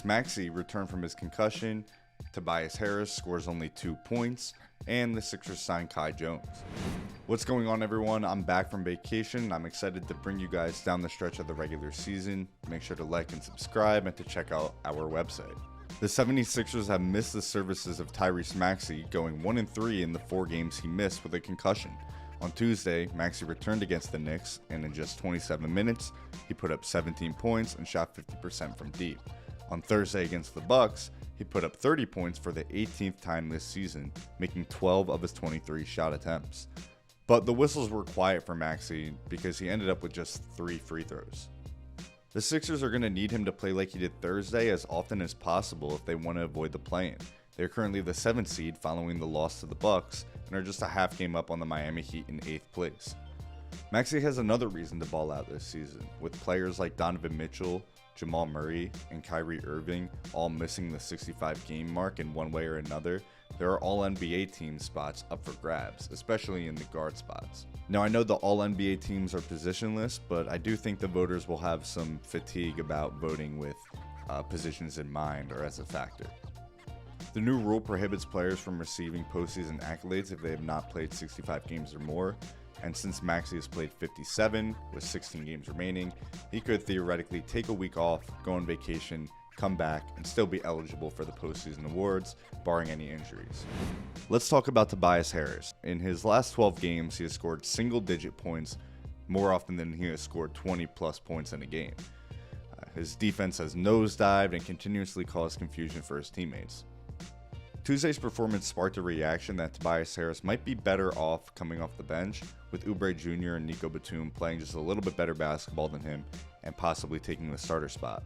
Maxey returned from his concussion, Tobias Harris scores only 2 points, and the Sixers signed Kai Jones. What's going on, everyone? I'm back from vacation. I'm excited to bring you guys down the stretch of the regular season. Make sure to like and subscribe and to check out our website. The 76ers have missed the services of Tyrese Maxey, going 1-3 in the 4 games he missed with a concussion. On Tuesday, Maxey returned against the Knicks, and in just 27 minutes, he put up 17 points and shot 50% from deep. On Thursday against the Bucks, he put up 30 points for the 18th time this season, making 12 of his 23 shot attempts. But the whistles were quiet for Maxey because he ended up with just 3 free throws. The Sixers are going to need him to play like he did Thursday as often as possible if they want to avoid the play-in. They're currently the 7th seed following the loss to the Bucks and are just a half game up on the Miami Heat in 8th place. Maxey has another reason to ball out this season, with players like Donovan Mitchell, Jamal Murray, and Kyrie Irving all missing the 65 game mark in one way or another. There are all NBA team spots up for grabs, especially in the guard spots. Now, I know the all NBA teams are positionless, but I do think the voters will have some fatigue about voting with positions in mind or as a factor. The new rule prohibits players from receiving postseason accolades if they have not played 65 games or more. And since Maxey has played 57 with 16 games remaining, he could theoretically take a week off, go on vacation, come back, and still be eligible for the postseason awards, barring any injuries. Let's talk about Tobias Harris. In his last 12 games, he has scored single-digit points more often than he has scored 20-plus points in a game. His defense has nosedived and continuously caused confusion for his teammates. Tuesday's performance sparked a reaction that Tobias Harris might be better off coming off the bench, with Oubre Jr. and Nico Batum playing just a little bit better basketball than him and possibly taking the starter spot.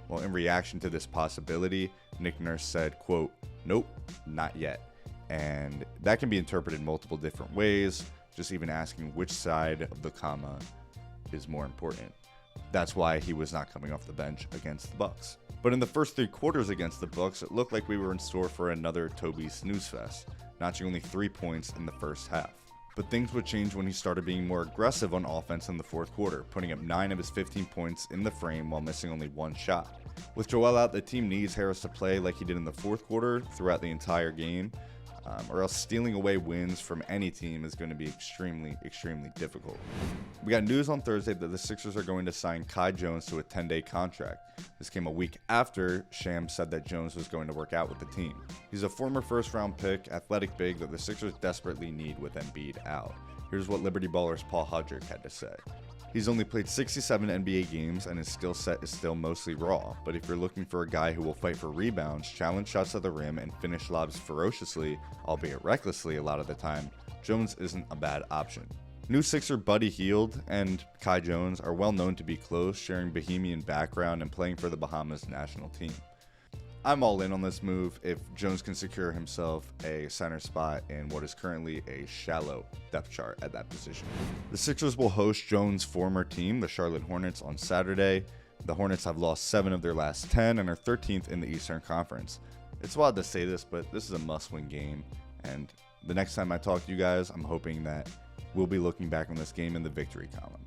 Well, in reaction to this possibility, Nick Nurse said, quote, "Nope, not yet." And that can be interpreted multiple different ways, just even asking which side of the comma is more important. That's why he was not coming off the bench against the Bucks. But in the first 3 quarters against the Bucks, it looked like we were in store for another Toby snooze fest, notching only 3 points in the first half. But things would change when he started being more aggressive on offense in the fourth quarter, putting up 9 of his 15 points in the frame while missing only 1 shot. With Joel out, the team needs Harris to play like he did in the fourth quarter throughout the entire game, or else stealing away wins from any team is going to be extremely difficult. We got news on Thursday that the Sixers are going to sign Kai Jones to a 10-day contract. This came a week after Shams said that Jones was going to work out with the team. He's a former first-round pick, athletic big that the Sixers desperately need with Embiid out. Here's what Liberty Baller's Paul Hudrick had to say. He's only played 67 NBA games and his skill set is still mostly raw, but if you're looking for a guy who will fight for rebounds, challenge shots at the rim, and finish lobs ferociously, albeit recklessly a lot of the time, Jones isn't a bad option. New Sixer Buddy Hield and Kai Jones are well known to be close, sharing Bahamian background and playing for the Bahamas national team. I'm all in on this move if Jones can secure himself a center spot in what is currently a shallow depth chart at that position. The Sixers will host Jones' former team, the Charlotte Hornets, on Saturday. The Hornets have lost 7 of their last 10 and are 13th in the Eastern Conference. It's wild to say this, but this is a must-win game, and the next time I talk to you guys, I'm hoping that we'll be looking back on this game in the victory column.